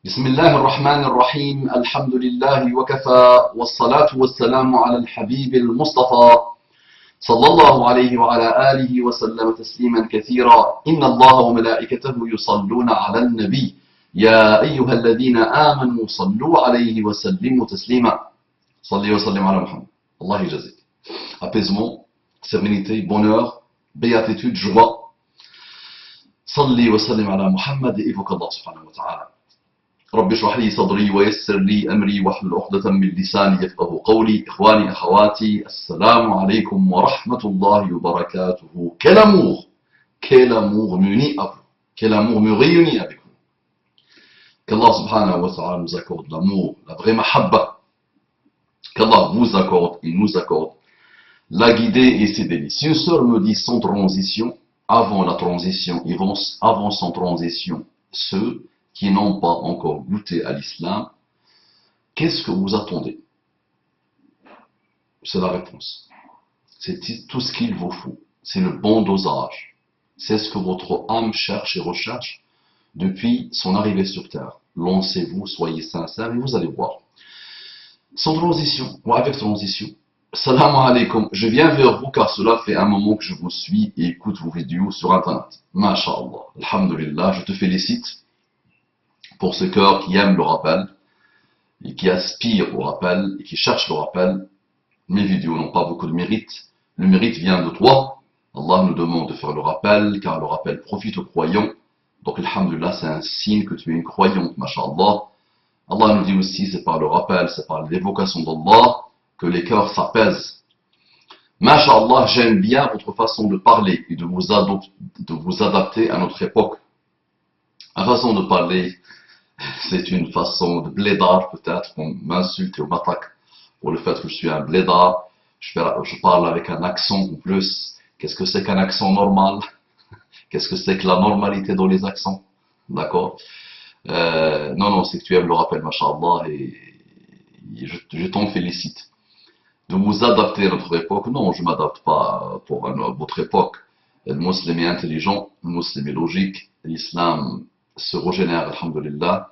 بسم الله الرحمن الرحيم الحمد لله وكفى والصلاة والسلام على الحبيب المصطفى صلى الله عليه وعلى آله وسلم تسليما كثيرا إن الله وملائكته يصلون على النبي يا أيها الذين آمنوا صلوا عليه وسلموا تسليما صلي وسلم على محمد الله يجزيك. Apaisement, sérénité, bonheur, béatitude, joie. صلي وسلم على محمد et évoque Allah subhanahu wa ta'ala. رب اشرح لي صدري ويسر لي أمري واحلل عقدة من لساني يفقهوا قولي. إخواني أخواتي السلام عليكم ورحمة الله وبركاته. Quel amour m'unit à vous, quel amour me réunit avec vous. Qu'Allah subhanahu wa ta'ala nous accorde l'amour, la vraie mahabba. Qu'Allah vous accorde et nous accorde la guidée et ses délices. Si une sœur me dit sans transition, avant la transition, ils vont avant sans transition, ceux qui n'ont pas encore goûté à l'islam, qu'est-ce que vous attendez? C'est la réponse. C'est tout ce qu'il vous faut. C'est le bon dosage. C'est ce que votre âme cherche et recherche depuis son arrivée sur terre. Lancez-vous, soyez sincères et vous allez voir. Sans transition, ou avec transition. Salam alaikum. Je viens vers vous car cela fait un moment que je vous suis et écoute vos vidéos sur internet. Masha'Allah. Alhamdulillah, je te félicite pour ce cœur qui aime le rappel, et qui aspire au rappel, et qui cherche le rappel. Mes vidéos n'ont pas beaucoup de mérite. Le mérite vient de toi. Allah nous demande de faire le rappel, car le rappel profite aux croyants. Donc, alhamdulillah, c'est un signe que tu es une croyante, masha'Allah. Allah nous dit aussi, c'est par le rappel, c'est par l'évocation d'Allah, que les cœurs s'apaisent. Masha'Allah, j'aime bien votre façon de parler, et de vous adapter à notre époque. La façon de parler, c'est une façon de blédard, peut-être, qu'on m'insulte et on m'attaque pour le fait que je suis un blédard. Je parle avec un accent en plus. Qu'est-ce que c'est qu'un accent normal? Qu'est-ce que c'est que la normalité dans les accents? D'accord? Non, c'est que tu aimes le rappel, masha'Allah, et je t'en félicite. De vous adapter à notre époque, non, je ne m'adapte pas pour votre époque. Le musulman est intelligent, le musulman est logique, l'islam se régénère, alhamdulillah,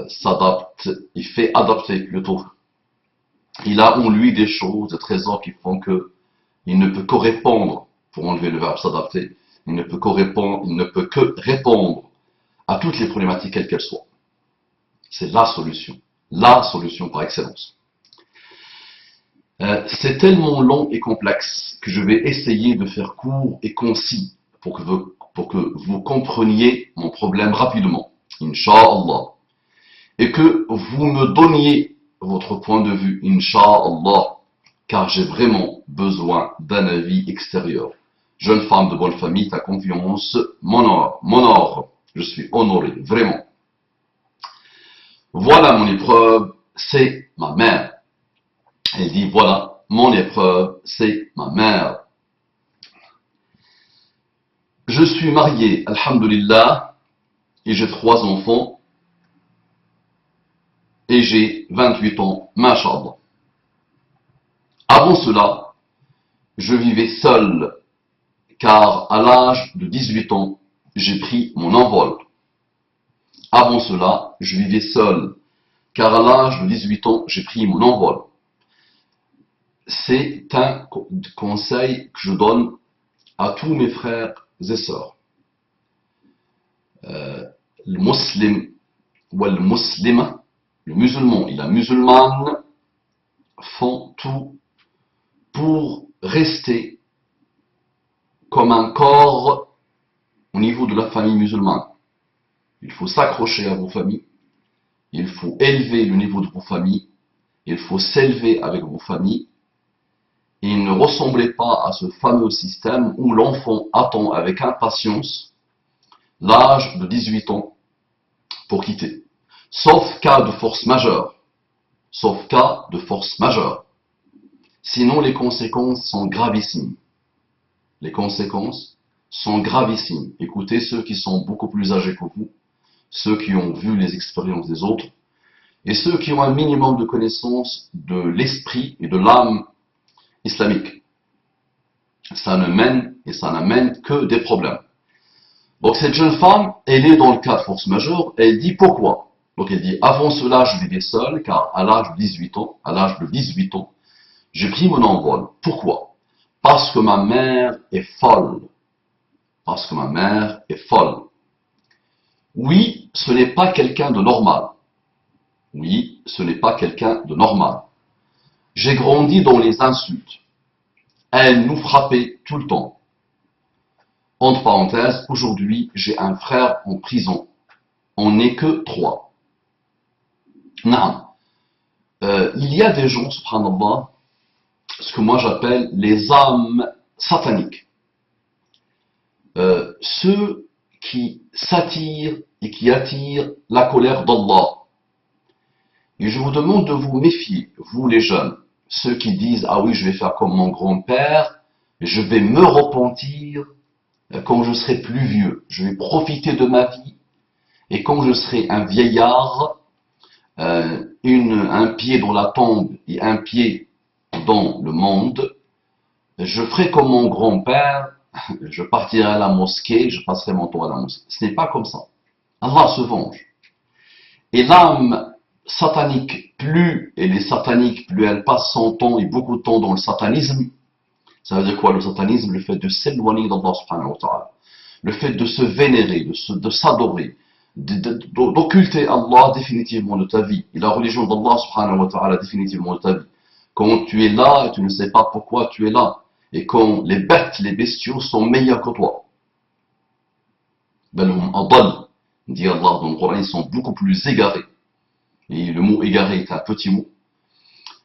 s'adapte, il fait adapter plutôt. Il a en lui des choses, des trésors qui font que il ne peut que répondre, pour enlever le verbe s'adapter, il ne peut que répondre à toutes les problématiques quelles qu'elles soient. C'est la solution par excellence. C'est tellement long et complexe que je vais essayer de faire court et concis pour que vous compreniez mon problème rapidement, Inch'Allah, et que vous me donniez votre point de vue, Inch'Allah, car j'ai vraiment besoin d'un avis extérieur. Jeune femme de bonne famille, ta confiance m'honore, je suis honoré, vraiment. Voilà mon épreuve, c'est ma mère. Elle dit, voilà, mon épreuve, c'est ma mère. Je suis marié, alhamdulillah, et j'ai 3 enfants, et j'ai 28 ans, masha'Allah. Avant cela, je vivais seul, car à l'âge de 18 ans, j'ai pris mon envol. Avant cela, je vivais seul, car à l'âge de 18 ans, j'ai pris mon envol. C'est un conseil que je donne à tous mes frères et sœurs. Le musulman ou le musulman, le musulman et la musulmane font tout pour rester comme un corps au niveau de la famille musulmane. Il faut s'accrocher à vos familles, il faut élever le niveau de vos familles, il faut s'élever avec vos familles, et ne ressemblez pas à ce fameux système où l'enfant attend avec impatience l'âge de 18 ans pour quitter. Sauf cas de force majeure. Sauf cas de force majeure. Sinon, les conséquences sont gravissimes. Les conséquences sont gravissimes. Écoutez ceux qui sont beaucoup plus âgés que vous, ceux qui ont vu les expériences des autres, et ceux qui ont un minimum de connaissance de l'esprit et de l'âme islamique. Ça ne mène et ça n'amène que des problèmes. Donc cette jeune femme, elle est dans le cas de force majeure, elle dit pourquoi. Donc elle dit, avant cela, je vivais seule, car à l'âge de 18 ans, j'ai pris mon envol. Pourquoi? Parce que ma mère est folle. Parce que ma mère est folle. Oui, ce n'est pas quelqu'un de normal. Oui, ce n'est pas quelqu'un de normal. J'ai grandi dans les insultes. Elle nous frappait tout le temps. Entre parenthèses, aujourd'hui, j'ai un frère en prison. On n'est que 3. Non. Il y a des gens, subhanallah, ce que moi j'appelle les âmes sataniques. Ceux qui s'attirent et qui attirent la colère d'Allah. Et je vous demande de vous méfier, vous les jeunes, ceux qui disent « Ah oui, je vais faire comme mon grand-père, je vais me repentir quand je serai plus vieux, je vais profiter de ma vie, et quand je serai un vieillard, un pied dans la tombe et un pied dans le monde, je ferai comme mon grand-père, je partirai à la mosquée, je passerai mon temps à la mosquée. » Ce n'est pas comme ça. Allah se venge. Et l'âme satanique, plus elle est satanique, plus elle passe son temps et beaucoup de temps dans le satanisme. Ça veut dire quoi le satanisme? Le fait de s'éloigner d'Allah subhanahu wa ta'ala. Le fait de se vénérer, de s'adorer, d'occulter Allah définitivement de ta vie. Et la religion d'Allah subhanahu wa ta'ala définitivement de ta vie. Quand tu es là et tu ne sais pas pourquoi tu es là. Et quand les bêtes, les bestiaux sont meilleurs que toi. Ben, dit Allah dans le Coran, ils sont beaucoup plus égarés. Et le mot égaré est un petit mot.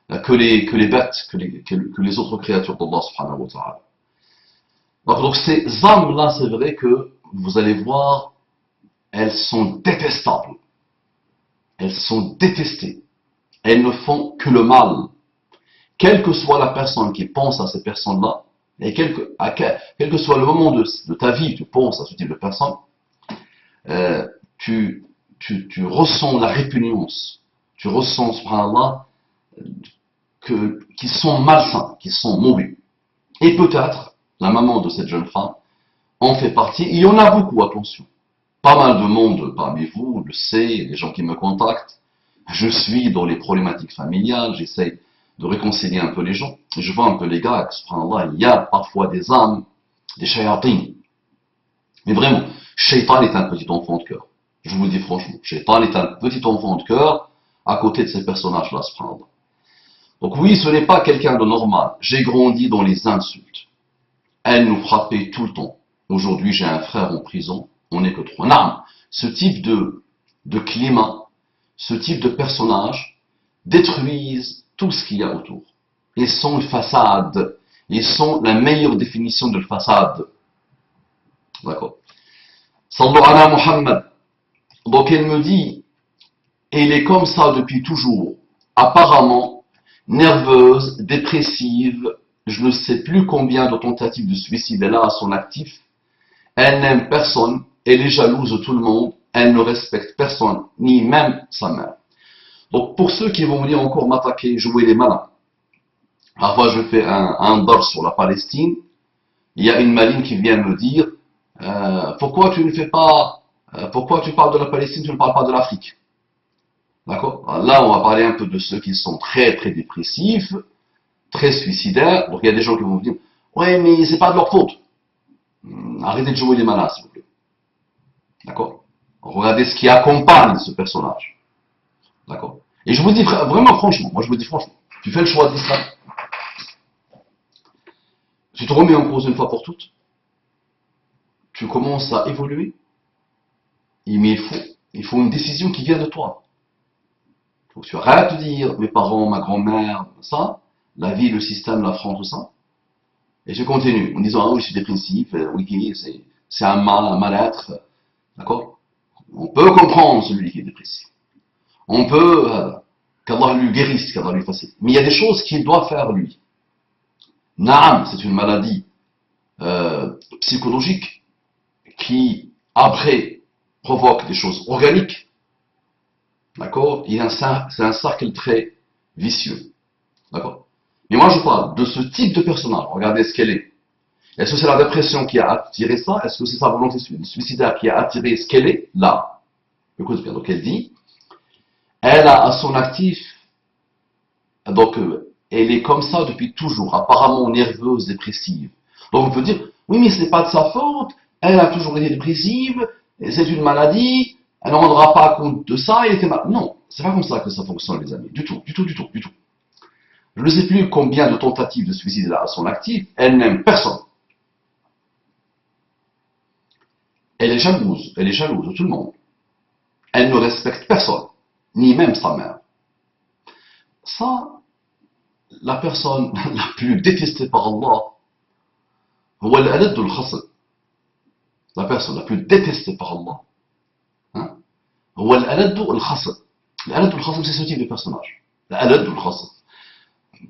Que les bêtes, que les autres créatures d'Allah subhanahu wa ta'ala. Donc ces âmes-là, c'est vrai que vous allez voir, elles sont détestables. Elles sont détestées. Elles ne font que le mal. Quelle que soit la personne qui pense à ces personnes-là, et quel que soit le moment de ta vie, tu penses à ce type de personne, tu ressens la répugnance. Tu ressens, subhanallah, qu'ils sont malsains, qu'ils sont mauvais. Et peut-être, la maman de cette jeune femme en fait partie. Il y en a beaucoup, attention. Pas mal de monde parmi vous le sait, les gens qui me contactent. Je suis dans les problématiques familiales, j'essaie de réconcilier un peu les gens. Et je vois un peu les gars, subhanallah, il y a parfois des âmes, des shayatines. Mais vraiment, shaitan est un petit enfant de cœur. Je vous le dis franchement, shaitan est un petit enfant de cœur à côté de ces personnages-là, subhanallah. Donc oui, ce n'est pas quelqu'un de normal. J'ai grandi dans les insultes. Elle nous frappait tout le temps. Aujourd'hui, j'ai un frère en prison. On n'est que 3. Non, ce type de climat, ce type de personnage détruisent tout ce qu'il y a autour. Ils sont une façade. Ils sont la meilleure définition de façade. D'accord. Sallu ala Muhammad. Donc elle me dit, et il est comme ça depuis toujours. Apparemment, nerveuse, dépressive, je ne sais plus combien de tentatives de suicide elle a à son actif. Elle n'aime personne, elle est jalouse de tout le monde, elle ne respecte personne, ni même sa mère. Donc pour ceux qui vont venir encore m'attaquer, jouer les malins, parfois je fais un dars sur la Palestine, il y a une maline qui vient me dire, pourquoi tu ne fais pas, pourquoi tu parles de la Palestine, tu ne parles pas de l'Afrique? D'accord? Là, on va parler un peu de ceux qui sont très très dépressifs, très suicidaires. Donc il y a des gens qui vont me dire, ouais, mais c'est pas de leur faute. Arrêtez de jouer les malins, s'il vous plaît. D'accord? Regardez ce qui accompagne ce personnage. D'accord? Et je vous dis vraiment franchement, moi je vous dis franchement, tu fais le choix d'Islam, tu te remets en cause une fois pour toutes, tu commences à évoluer, mais il faut une décision qui vient de toi. Il faut que tu arrêtes de dire mes parents, ma grand-mère, ça, la vie, le système, la France, tout ça. Et je continue en disant, ah oui, je suis dépressif, oui, c'est un mal-être. D'accord? On peut comprendre celui qui est dépressif. On peut, qu'Allah lui guérisse, qu'Allah lui fasse. Mais il y a des choses qu'il doit faire lui. Naam, c'est une maladie psychologique qui, après, provoque des choses organiques. D'accord? C'est un cercle très vicieux. D'accord? Mais moi, je parle de ce type de personnage. Regardez ce qu'elle est. Est-ce que c'est la dépression qui a attiré ça? Est-ce que c'est sa volonté suicidaire qui a attiré ce qu'elle est là? Écoute bien, donc elle dit, elle a à son actif, donc elle est comme ça depuis toujours, apparemment nerveuse, dépressive. Donc on peut dire, oui mais ce n'est pas de sa faute, elle a toujours été dépressive, c'est une maladie, elle ne rendra pas compte de ça, elle était malade. Non, c'est pas comme ça que ça fonctionne les amis, du tout, du tout, du tout, du tout. Je ne sais plus combien de tentatives de suicide elle a à son actif, elle n'aime personne. Elle est jalouse de tout le monde. Elle ne respecte personne, ni même sa mère. Ça, la personne la plus détestée par Allah, la personne la plus détestée par Allah, hein, c'est ce type de personnage.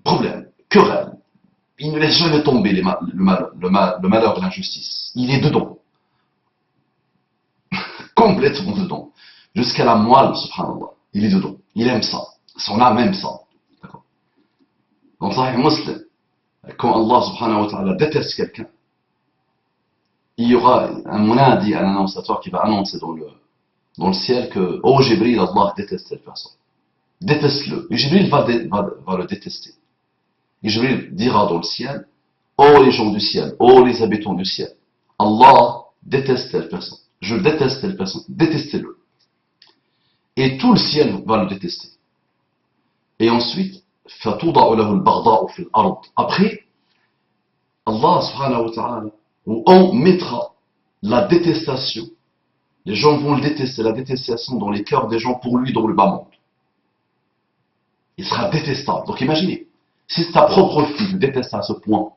Problème, querelle. Il ne laisse jamais tomber le malheur et l'injustice. Il est dedans. Complètement dedans. Jusqu'à la moelle, subhanallah. Il est dedans. Il aime ça. Son âme aime ça. D'accord. Dans Sahih Muslim, quand Allah subhanahu wa ta'ala déteste quelqu'un, il y aura un munadi, un annonciateur qui va annoncer dans le ciel que, oh Jibril, Allah déteste cette personne. Déteste-le. Et Jibril va le détester. Et Jibril dira dans le ciel, oh les gens du ciel, oh les habitants du ciel, Allah déteste telle personne. Je déteste telle personne. Détestez-le. Et tout le ciel va le détester. Et ensuite, après, Allah subhanahu wa ta'ala, on mettra la détestation. Les gens vont le détester, la détestation dans les cœurs des gens pour lui dans le bas monde. Il sera détestable. Donc imaginez, si ta propre fille te déteste à ce point,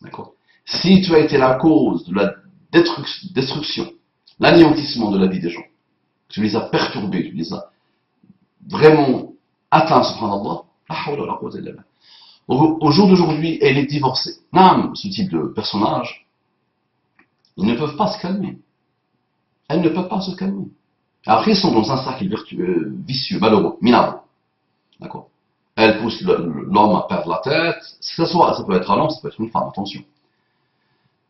d'accord, si tu as été la cause de la destruction, l'anéantissement de la vie des gens, tu les as perturbés, tu les as vraiment atteints, subhanallah, au jour d'aujourd'hui, elle est divorcée. Non, ce type de personnage, ils ne peuvent pas se calmer. Elles ne peuvent pas se calmer. Après, ils sont dans un cercle vicieux, malheureux, minable. D'accord. Elle pousse l'homme à perdre la tête. Ça peut être un homme, ça peut être une femme, attention.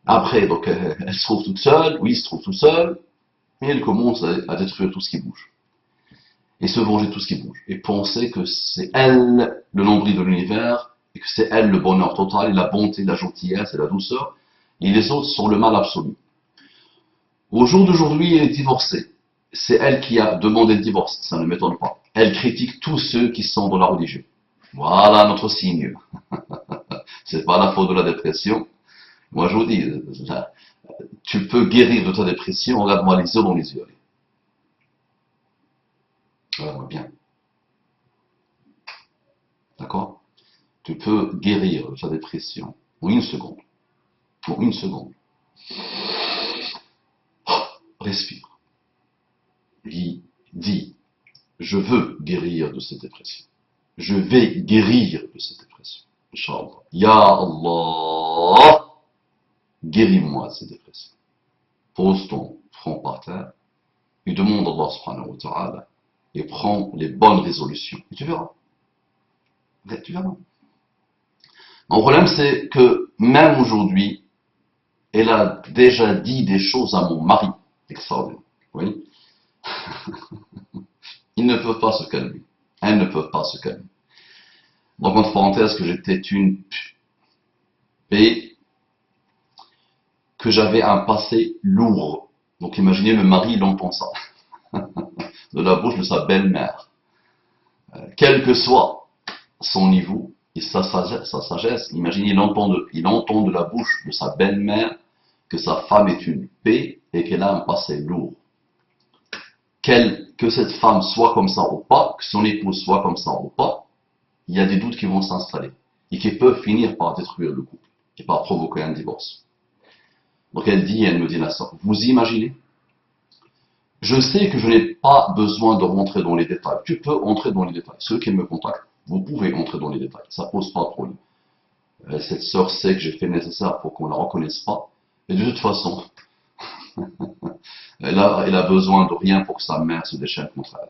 Après, donc, elle se trouve toute seule, oui, il se trouve tout seul, et elle commence à détruire tout ce qui bouge. Et se venger de tout ce qui bouge. Et penser que c'est elle le nombril de l'univers, et que c'est elle le bonheur total, et la bonté, la gentillesse et la douceur, et les autres sont le mal absolu. Au jour d'aujourd'hui, elle est divorcée. C'est elle qui a demandé le divorce, ça ne m'étonne pas. Elle critique tous ceux qui sont dans la religion. Voilà notre signe. C'est pas la faute de la dépression. Moi je vous dis, tu peux guérir de ta dépression, regarde-moi les yeux dans les yeux. Regarde-moi bien. D'accord? Tu peux guérir de ta dépression en une seconde. En une seconde. Respire. Dis, je veux guérir de cette dépression. Je vais guérir de cette dépression. Inch'Allah. Ya Allah, guéris-moi de cette dépression. Pose ton front par terre et demande à Allah subhanahu wa ta'ala et prends les bonnes résolutions. Et tu verras. Tu verras. Mon problème, c'est que même aujourd'hui, elle a déjà dit des choses à mon mari. Extraordinaire. Vous voyez? Ils ne peuvent pas se calmer. Elles ne peuvent pas se calmer. Donc, entre parenthèses, que j'étais une et que j'avais un passé lourd. Donc, imaginez, le mari, il entend ça. De la bouche de sa belle-mère. Quel que soit son niveau et sa sagesse, imaginez, il entend de la bouche de sa belle-mère que sa femme est une paix et qu'elle a un passé lourd. Que cette femme soit comme ça ou pas, que son épouse soit comme ça ou pas, il y a des doutes qui vont s'installer et qui peuvent finir par détruire le couple et par provoquer un divorce. Donc elle me dit la sorte, vous imaginez? Je sais que je n'ai pas besoin de rentrer dans les détails. Tu peux entrer dans les détails. Ceux qui me contactent, vous pouvez entrer dans les détails. Ça pose pas de problème. Cette sœur sait que j'ai fait le nécessaire pour qu'on la reconnaisse pas. Et de toute façon, elle a besoin de rien pour que sa mère se déchaîne contre elle.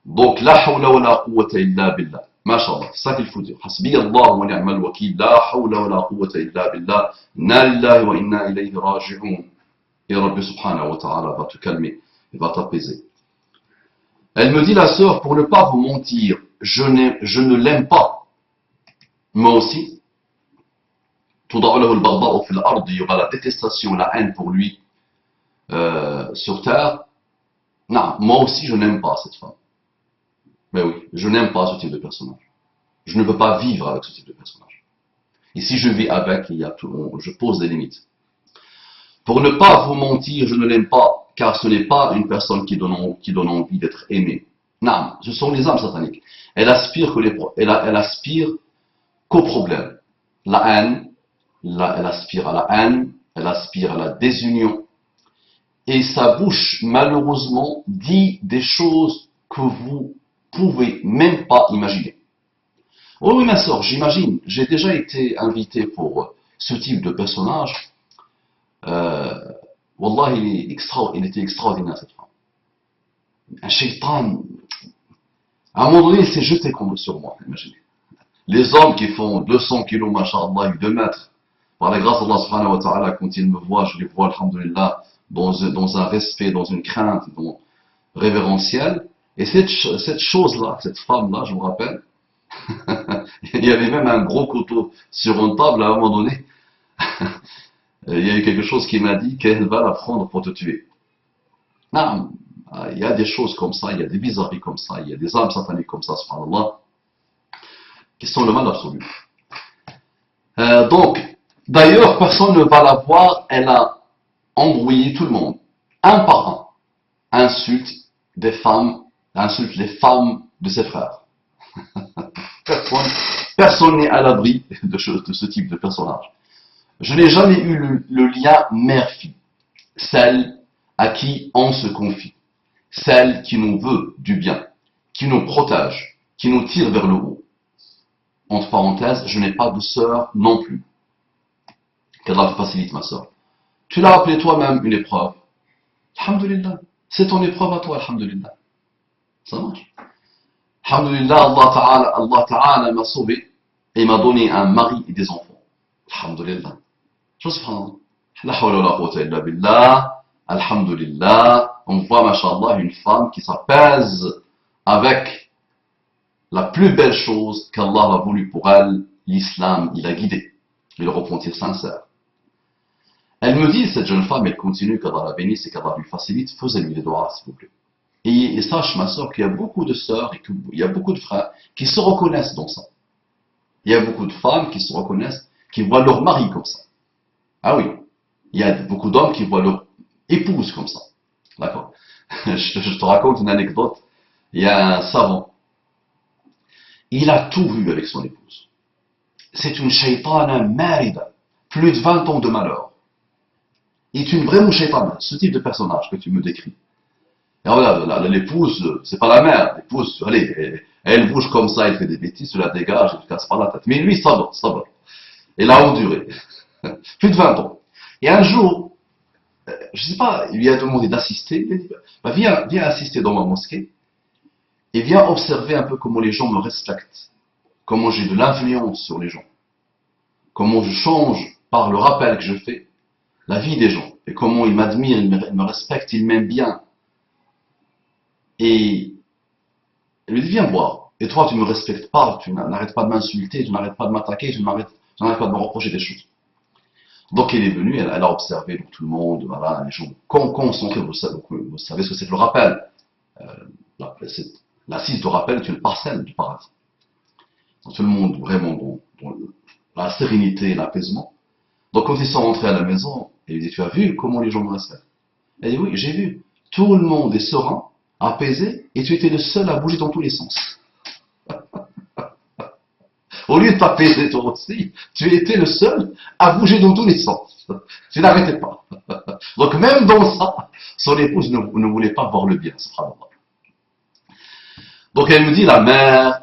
Donc, la hawla wa la quwwata illa billah. Masha'Allah, c'est ça qu'il faut dire. Hasbi Allah wa ni'mal wakil, la hawla wa la quwwata illa billah, inna lillahi wa inna ilayhi raji'un. Et Rabbi subhanahu wa ta'ala va te calmer, il va t'apaiser. Elle me dit, la sœur, pour ne pas vous mentir, je ne l'aime pas. Moi aussi. Il y aura la détestation, la haine pour lui sur terre. Non, moi aussi je n'aime pas cette femme. Mais oui, je n'aime pas ce type de personnage. Je ne peux pas vivre avec ce type de personnage. Et si je vis avec, je pose des limites. Pour ne pas vous mentir, je ne l'aime pas, car ce n'est pas une personne qui donne envie d'être aimée. Non, ce sont les âmes sataniques. Elle aspire qu'au problème. La haine, elle aspire à la haine, elle aspire à la désunion. Et sa bouche, malheureusement, dit des choses que vous pouvez même pas imaginer. Oh oui, ma soeur, j'imagine. J'ai déjà été invité pour ce type de personnage. Wallah, il était extraordinaire, cette femme. Un shaitan. À un moment donné, il s'est jeté sur moi, imaginez. Les hommes qui font 200 kilos, masha'Allah, 2 mètres, par la grâce d'Allah subhanahu wa ta'ala, quand ils me voient, je les vois, alhamdulillah, dans un respect, dans une crainte révérentielle. Et cette chose-là, cette femme-là, je me rappelle, il y avait même un gros couteau sur une table à un moment donné. Il y a eu quelque chose qui m'a dit qu'elle va la prendre pour te tuer. Non, il y a des choses comme ça, il y a des bizarreries comme ça, il y a des âmes sataniques comme ça, subhanallah, qui sont le mal absolu. Donc, d'ailleurs, personne ne va la voir, elle a embrouillé tout le monde, un par un, insulte les femmes de ses frères. Personne n'est à l'abri de ce type de personnage. Je n'ai jamais eu le lien mère-fille, celle à qui on se confie, celle qui nous veut du bien, qui nous protège, qui nous tire vers le haut. Entre parenthèses, je n'ai pas de sœur non plus. Qu'Allah te facilite, ma sœur. Tu l'as appelé toi-même une épreuve. Alhamdulillah. C'est ton épreuve à toi, alhamdulillah. Ça marche. Alhamdulillah, Allah Ta'ala m'a sauvé et m'a donné un mari et des enfants. Alhamdulillah. Subhanallah. La hawla wa la quwwata illa billah. Alhamdulillah. On voit, mashallah, une femme qui s'apaise avec la plus belle chose qu'Allah a voulu pour elle, l'islam, il a guidé. Et le repentir sincère. Elle me dit, cette jeune femme, elle continue, qu'Allah la bénisse et qu'Allah lui facilite, faisez-lui des doigts, s'il vous plaît. Et sache, ma soeur, qu'il y a beaucoup de sœurs et qu'il y a beaucoup de frères qui se reconnaissent dans ça. Il y a beaucoup de femmes qui se reconnaissent, qui voient leur mari comme ça. Ah oui, il y a beaucoup d'hommes qui voient leur épouse comme ça. D'accord. Je te raconte une anecdote. Il y a un savant. Il a tout vu avec son épouse. C'est une shaitana marida. Plus de 20 ans de malheur. Il est une vraie shaitana, ce type de personnage que tu me décris. Et voilà, l'épouse, c'est pas la mère. L'épouse, allez, elle bouge comme ça, elle fait des bêtises, tu la dégages, elle ne casse pas la tête. Mais lui, ça va. Il a enduré. Plus de 20 ans. Et un jour, je ne sais pas, il lui a demandé d'assister. Il a dit, bah, viens assister dans ma mosquée. Et viens observer un peu comment les gens me respectent. Comment j'ai de l'influence sur les gens. Comment je change, par le rappel que je fais, la vie des gens. Et comment ils m'admirent, ils me respectent, ils m'aiment bien. Et elle lui dit, viens voir. Et toi, tu ne me respectes pas, tu n'arrêtes pas de m'insulter, tu n'arrêtes pas de m'attaquer, tu n'arrêtes pas de me reprocher des choses. Donc elle est venue, elle a observé donc, tout le monde, voilà, les gens concentrés, vous savez ce que c'est que le rappel. L'assise de rappel est une parcelle du paradis. Donc, tout le monde vraiment dans la sérénité et l'apaisement. Donc quand ils sont rentrés à la maison, elle dit, tu as vu comment les gens me respectent? Elle dit, oui, j'ai vu. Tout le monde est serein, apaisé, et tu étais le seul à bouger dans tous les sens. Au lieu de t'apaiser toi aussi, tu étais le seul à bouger dans tous les sens. Tu n'arrêtais pas. Donc même dans ça, son épouse ne voulait pas voir le bien, subhanallah. Donc elle me dit, la mère,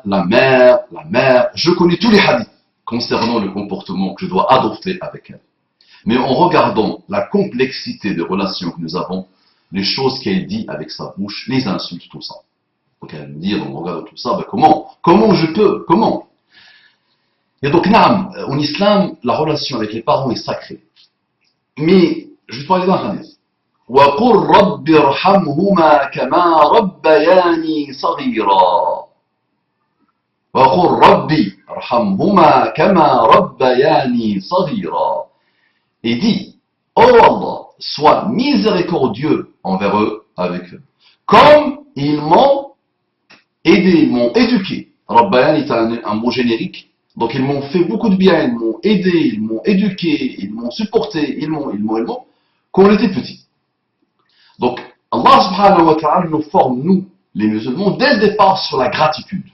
je connais tous les hadiths concernant le comportement que je dois adopter avec elle. Mais en regardant la complexité des relations que nous avons, les choses qu'elle dit avec sa bouche, les insultes, tout ça. Donc elle va me dire, on regarde tout ça, ben comment je peux, comment? Et donc, en islam, la relation avec les parents est sacrée. Mais, je vais te parler d'un hadith. وَقُلْ رَبِّ ارْحَمْهُمَا كَمَا رَبَّيَانِي صَغِيرًا وَقُلْ رَبِّ ارْحَمْهُمَا كَمَا رَبَّيَانِي صَغِيرًا. Et dit, oh Allah, sois miséricordieux envers eux, avec eux, comme ils m'ont aidé, ils m'ont éduqué. Rabbayan est un mot générique, donc ils m'ont fait beaucoup de bien, ils m'ont aidé, ils m'ont éduqué, ils m'ont supporté, ils m'ont, quand on était petit. Donc, Allah subhanahu wa ta'ala nous forme, nous, les musulmans, dès le départ sur la gratitude.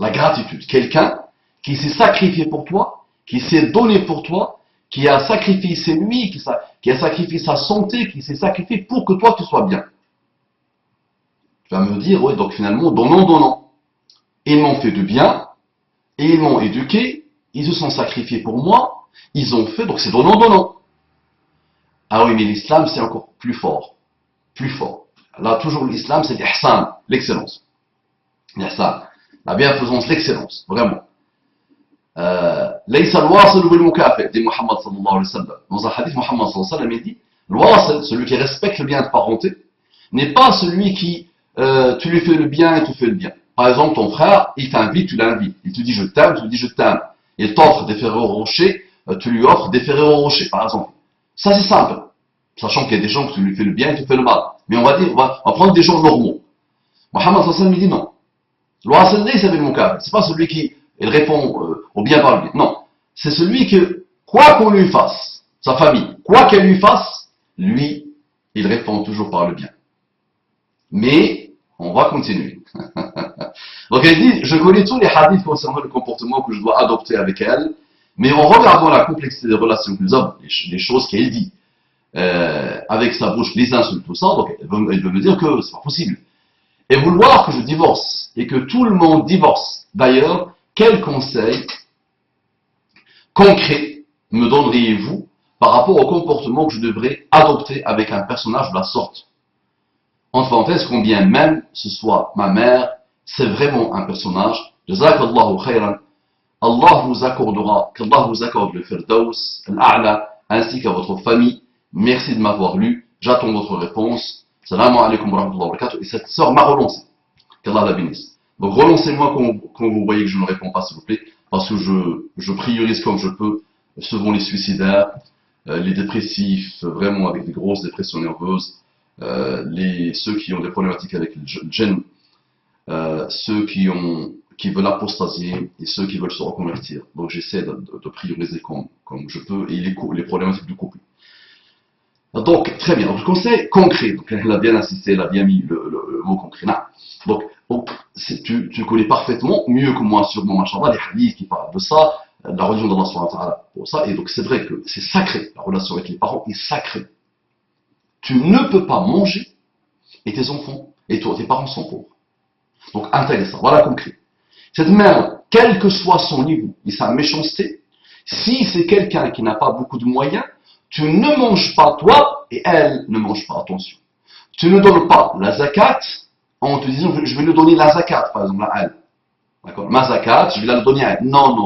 La gratitude. Quelqu'un qui s'est sacrifié pour toi, qui s'est donné pour toi, qui a sacrifié ses nuits, qui a sacrifié sa santé, qui s'est sacrifié pour que toi tu sois bien. Tu vas me dire, oui, donc finalement, donnant. Ils m'ont fait du bien, et ils m'ont éduqué, ils se sont sacrifiés pour moi, ils ont fait, donc c'est donnant. Ah oui, mais l'islam, c'est encore plus fort. Plus fort. Là, toujours l'islam, c'est l'ihsan, l'excellence. L'ihsan, la bienfaisance, l'excellence, vraiment. ليس الواصل بالمكافئ, dit Muhammad sallallahu alayhi wa sallam. Dans un hadith, Muhammad sallallahu alayhi wa sallam, il dit, le wasil, celui qui respecte le bien de parenté, n'est pas celui qui, tu lui fais le bien et tu fais le bien. Par exemple, ton frère, il t'invite, tu l'invites. Il te dit je t'aime, tu lui dis je t'aime. Il t'offre des ferrero rocher, tu lui offres des ferrero rocher, par exemple. Ça, c'est simple. Sachant qu'il y a des gens que tu lui fais le bien et tu fais le mal. Mais on va dire, on va prendre des gens normaux. Muhammad sallallahu alayhi wa sallam, il dit non. L'wasil, c'est avec mon cas. C'est pas celui qui, il répond au bien par le bien. Non. C'est celui que, quoi qu'on lui fasse, sa famille, quoi qu'elle lui fasse, lui, il répond toujours par le bien. Mais, on va continuer. Donc elle dit, je connais tous les hadiths concernant le comportement que je dois adopter avec elle, mais en regardant la complexité des relations que nous avons, les choses qu'elle dit, avec sa bouche, les insultes, tout ça, donc elle veut me dire que c'est pas possible. Et vouloir que je divorce, et que tout le monde divorce, d'ailleurs, quel conseil concret me donneriez-vous par rapport au comportement que je devrais adopter avec un personnage de la sorte? Entre parenthèses, combien même ce soit ma mère, c'est vraiment un personnage. Jazakallahu khayran. Allah vous accordera, qu'Allah vous accorde le Firdaus, l'A'la, ainsi qu'à votre famille. Merci de m'avoir lu. J'attends votre réponse. Salam alaikum wa rahmatullahi wa barakatuh. Et cette sœur m'a relancé. Qu'Allah la bénisse. Donc relancez-moi quand vous voyez que je ne réponds pas, s'il vous plaît, parce que je priorise comme je peux, selon les suicidaires, les dépressifs, vraiment avec des grosses dépressions nerveuses, ceux qui ont des problématiques avec le djinn, ceux qui veulent apostasier et ceux qui veulent se reconvertir. Donc j'essaie de prioriser comme je peux, et les problématiques du couple. Donc, très bien. Donc, le conseil concret. Donc, elle a bien insisté, elle a bien mis le mot concret. Non. Donc tu connais parfaitement, mieux que moi, sûrement, machallah, les hadiths qui parlent de ça, la religion d'Allah subhanahu wa ta'ala pour ça. Et donc, c'est vrai que c'est sacré. La relation avec les parents est sacrée. Tu ne peux pas manger et tes enfants, et toi, tes parents sont pauvres. Donc, intègre ça. Voilà concret. Cette mère, quel que soit son niveau et sa méchanceté, si c'est quelqu'un qui n'a pas beaucoup de moyens, tu ne manges pas toi et elle ne mange pas, attention. Tu ne donnes pas la zakat en te disant je vais lui donner la zakat, par exemple, à elle. D'accord? Ma zakat, je vais la donner à elle. Non.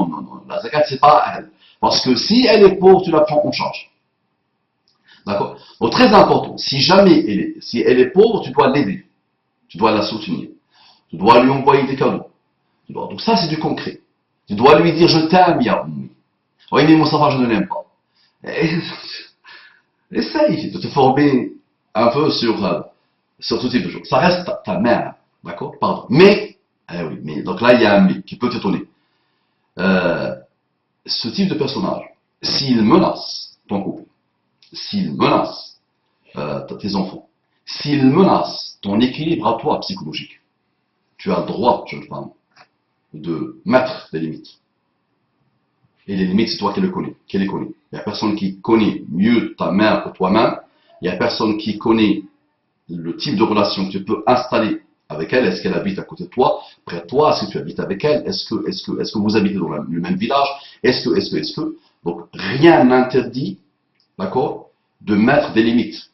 La zakat, c'est pas à elle. Parce que si elle est pauvre, tu la prends en charge. D'accord? Donc, très important. Si jamais si elle est pauvre, tu dois l'aider. Tu dois la soutenir. Tu dois lui envoyer des cadeaux. Donc, ça, c'est du concret. Tu dois lui dire je t'aime, ya Oumi. Oui, mais Moustapha, je ne l'aime pas. Essaye de te former un peu sur tout type de choses. Ça reste ta mère, d'accord? Pardon. Mais, oui, mais, donc là, il y a un mais qui peut t'étonner. Ce type de personnage, s'il menace ton couple, s'il menace tes enfants, s'il menace ton équilibre à toi psychologique, tu as le droit, jeune femme, de mettre des limites. Et les limites, c'est toi qui les connais. Il n'y a personne qui connaît mieux ta mère que toi-même. Il n'y a personne qui connaît le type de relation que tu peux installer avec elle. Est-ce qu'elle habite à côté de toi, près de toi? Est-ce que tu habites avec elle? Est-ce que vous habitez dans le même village? Est-ce que? Donc, rien n'interdit, d'accord, de mettre des limites.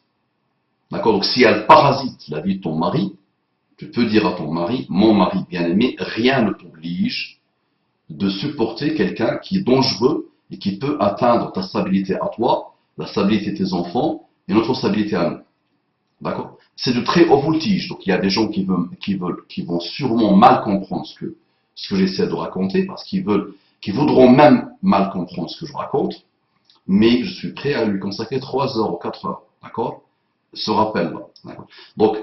D'accord? Donc, si elle parasite la vie de ton mari, Tu peux dire à ton mari, mon mari bien-aimé, rien ne t'oblige de supporter quelqu'un qui est dangereux et qui peut atteindre ta stabilité à toi, la stabilité de tes enfants et notre stabilité à nous. D'accord? C'est de très haut voltige. Donc il y a des gens qui vont sûrement mal comprendre ce que j'essaie de raconter, parce qu'ils voudront même mal comprendre ce que je raconte, mais je suis prêt à lui consacrer 3 heures ou 4 heures. D'accord? Ce rappel-là. D'accord? Donc,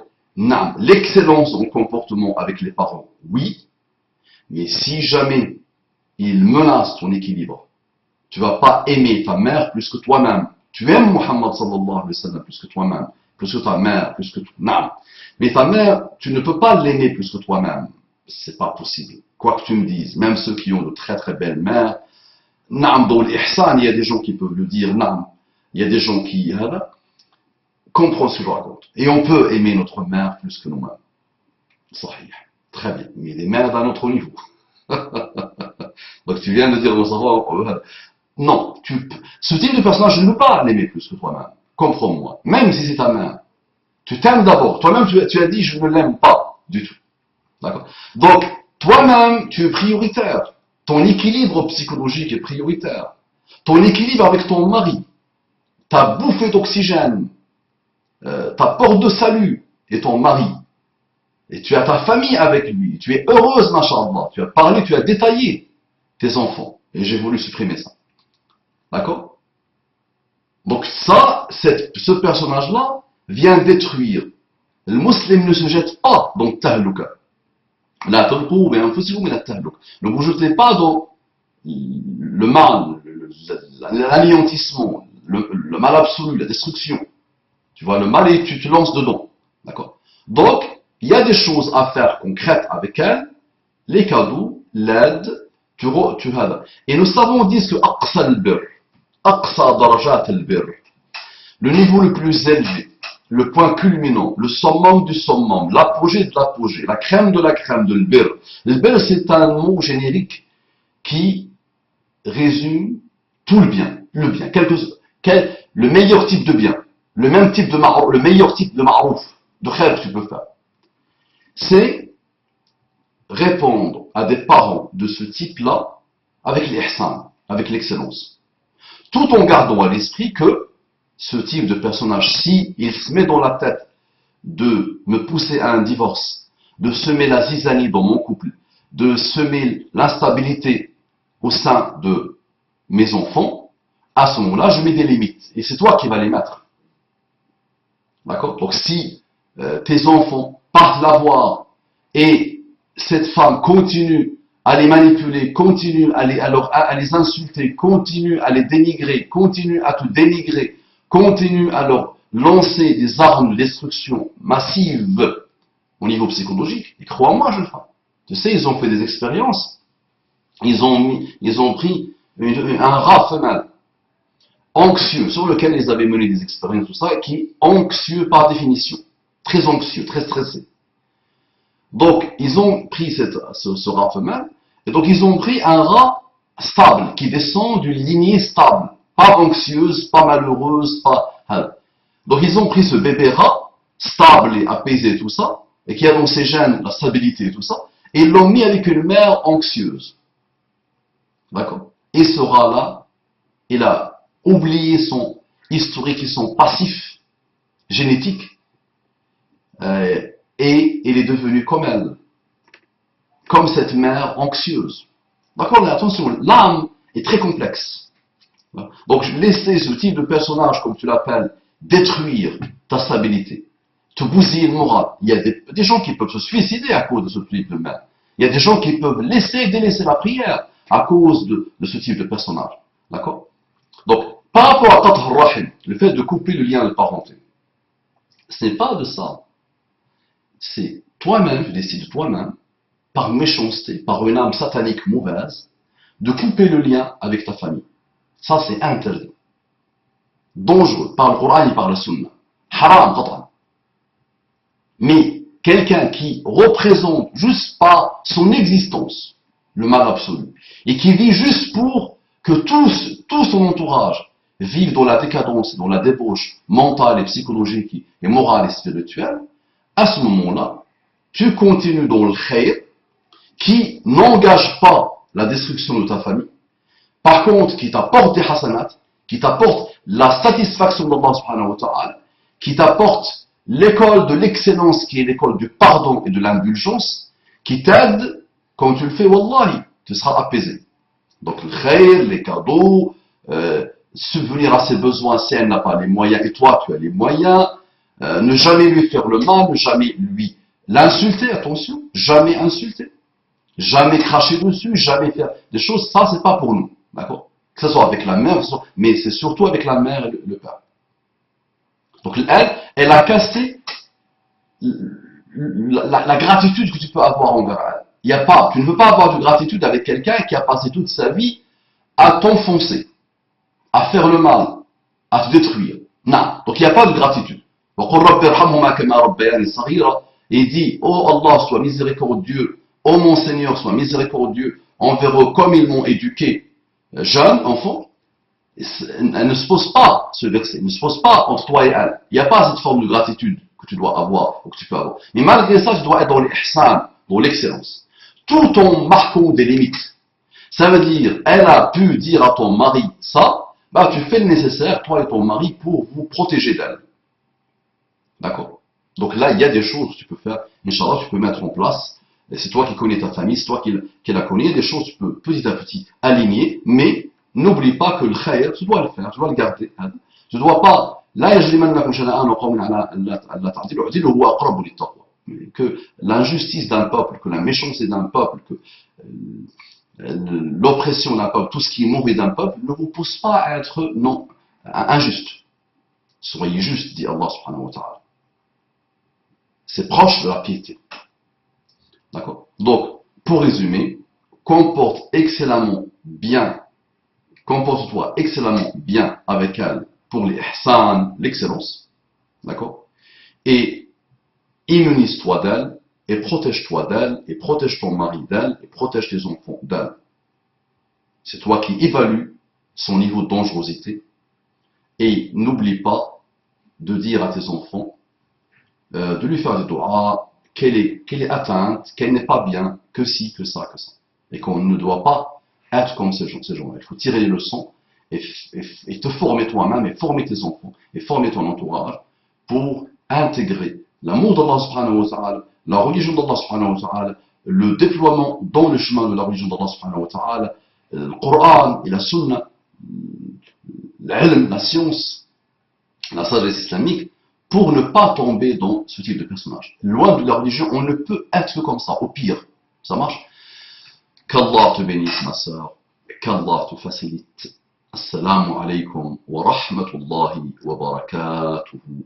l'excellence dans le comportement avec les parents, oui, mais si jamais il menace ton équilibre, tu vas pas aimer ta mère plus que toi-même. Tu aimes Muhammad sallallahu alayhi wa sallam plus que toi-même, plus que ta mère, plus que non. Mais ta mère, tu ne peux pas l'aimer plus que toi-même. C'est pas possible. Quoi que tu me dises, même ceux qui ont de très très belles mères, dans l'ihsan, il y a des gens qui peuvent le dire, il y a des gens qui comprennent ce que je raconte. Et on peut aimer notre mère plus que nous-mêmes. Sahih. Très bien. Mais des mères d'un autre niveau. Donc tu viens de dire au savoir, non, ce type de personnage, je ne veux pas l'aimer plus que toi-même. Comprends-moi. Même si c'est ta mère. Tu t'aimes d'abord. Toi-même, tu as dit, je ne l'aime pas du tout. D'accord? Donc, toi-même, tu es prioritaire. Ton équilibre psychologique est prioritaire. Ton équilibre avec ton mari, ta bouffée d'oxygène, ta porte de salut est ton mari. Et tu as ta famille avec lui. Tu es heureuse, machallah. Tu as parlé, tu as détaillé tes enfants. Et j'ai voulu supprimer ça. D'accord? Donc ça, ce personnage-là vient détruire. Le musulman ne se jette pas dans le tahluka. La tulqu bi anfusikum min at-tahluk. Ne vous jetez pas dans le mal, l'anéantissement, le mal absolu, la destruction. Tu vois le mal et tu te lances dedans. D'accord? Donc, il y a des choses à faire concrètes avec elle, les cadeaux, l'aide, et nous savons dire que aqsa al-birr, aqsa darajat al-birr, le niveau le plus élevé, le point culminant, le summum du summum, l'apogée de l'apogée, la crème de la crème de l'birr. Le birr, c'est un mot générique qui résume tout le bien, le meilleur type de bien, le meilleur type de ma'rouf, de khair que tu peux faire. C'est répondre à des parents de ce type-là avec l'ihsan, avec l'excellence. Tout en gardant à l'esprit que ce type de personnage, si il se met dans la tête de me pousser à un divorce, de semer la zizanie dans mon couple, de semer l'instabilité au sein de mes enfants, à ce moment-là, je mets des limites. Et c'est toi qui vas les mettre. D'accord? Donc si tes enfants partent la voir et cette femme continue à les manipuler, continue à les insulter, continue à les dénigrer, continue à te dénigrer, continue à leur lancer des armes de destruction massive au niveau psychologique, et crois-moi, je le fais. Tu sais, ils ont fait des expériences, ils ont pris un rat femelle, anxieux, sur lequel ils avaient mené des expériences, tout ça, qui est anxieux par définition, très anxieux, très stressé. Donc, ils ont pris ce rat femelle, et donc ils ont pris un rat stable, qui descend d'une lignée stable, pas anxieuse, pas malheureuse, pas... Donc ils ont pris ce bébé rat, stable et apaisé, tout ça, et qui a dans ses gènes la stabilité et tout ça, et ils l'ont mis avec une mère anxieuse. D'accord? Et ce rat-là, il a oublié son historique et son passif génétique, et il est devenu comme elle, comme cette mère anxieuse. D'accord? Mais attention, l'âme est très complexe. Donc laisser ce type de personnage, comme tu l'appelles, détruire ta stabilité, te bousiller le moral. Il y a des gens qui peuvent se suicider à cause de ce type de mère. Il y a des gens qui peuvent délaisser la prière à cause de ce type de personnage. D'accord? Donc, par rapport à Qatr Rahim, le fait de couper le lien de parenté, ce n'est pas de ça. C'est toi-même, tu décides toi-même, par méchanceté, par une âme satanique mauvaise, de couper le lien avec ta famille. Ça, c'est interdit. Dangereux, par le Coran et par la Sunna. Haram, qat'an. Mais quelqu'un qui représente juste par son existence le mal absolu, et qui vit juste pour que tout son entourage vive dans la décadence, dans la débauche mentale et psychologique et morale et spirituelle, à ce moment-là, tu continues dans le khayr, qui n'engage pas la destruction de ta famille, par contre, qui t'apporte des hasanat, qui t'apporte la satisfaction d'Allah subhanahu wa ta'ala, qui t'apporte l'école de l'excellence, qui est l'école du pardon et de l'indulgence, qui t'aide, quand tu le fais, wallahi, tu seras apaisé. Donc le khayr, les cadeaux, subvenir à ses besoins si elle n'a pas les moyens, et toi tu as les moyens, ne jamais lui faire le mal, ne jamais lui l'insulter, attention, jamais insulter, jamais cracher dessus, jamais faire des choses, ça c'est pas pour nous, d'accord? Que ce soit avec la mère, mais c'est surtout avec la mère et le père. Donc elle a cassé la gratitude que tu peux avoir envers elle. Il y a pas, tu ne peux pas avoir de gratitude avec quelqu'un qui a passé toute sa vie à t'enfoncer, à faire le mal, à te détruire. Non, donc il n'y a pas de gratitude. Et il dit, oh Allah, sois miséricordieux, oh mon Seigneur, sois miséricordieux envers eux comme ils m'ont éduqué, jeune, enfant. Elle ne se pose pas, ce verset, ne se pose pas entre toi et elle. Il n'y a pas cette forme de gratitude que tu dois avoir, ou que tu peux avoir. Mais malgré ça, tu dois être dans l'ihsan, dans l'excellence. Tout en marquant des limites. Ça veut dire, elle a pu dire à ton mari ça, bah tu fais le nécessaire, toi et ton mari, pour vous protéger d'elle. D'accord? Donc là, il y a des choses que tu peux faire, Inch'Allah, tu peux mettre en place. C'est toi qui connais ta famille, c'est toi qui la connais. Il y a des choses que tu peux petit à petit aligner, mais n'oublie pas que le khayr, tu dois le faire, tu dois le garder. Tu ne dois pas, لا يجرمنكم شنآن قوم على ألا تعدلوا اعدلوا هو أقرب للتقوى. Que l'injustice d'un peuple, que la méchanceté d'un peuple, que l'oppression d'un peuple, tout ce qui est mauvais d'un peuple, ne vous pousse pas à être non injuste. Soyez juste, dit Allah subhanahu wa ta'ala. C'est proche de la piété. D'accord? Donc, pour résumer, comporte-toi excellemment bien avec elle pour les ihsan, l'excellence. D'accord? Et immunise-toi d'elle, et protège-toi d'elle, et protège ton mari d'elle, et protège tes enfants d'elle. C'est toi qui évalues son niveau de dangerosité. Et n'oublie pas de dire à tes enfants, de lui faire des doigts, qu'elle est atteinte, qu'elle n'est pas bien, que ci, que ça, que ça. Et qu'on ne doit pas être comme ces gens-là. Il faut tirer les leçons et te former toi-même, et former tes enfants, et former ton entourage pour intégrer l'amour d'Allah subhanahu wa ta'ala, la religion d'Allah subhanahu wa ta'ala, le déploiement dans le chemin de la religion d'Allah subhanahu wa ta'ala, le Coran et la Sunna, l'ilm, la science, la sagesse islamique, pour ne pas tomber dans ce type de personnage. Loin de la religion, on ne peut être que comme ça, au pire. Ça marche? Qu'Allah te bénisse, ma sœur, qu'Allah te facilite. Assalamu alaikum wa rahmatullahi wa barakatuhu.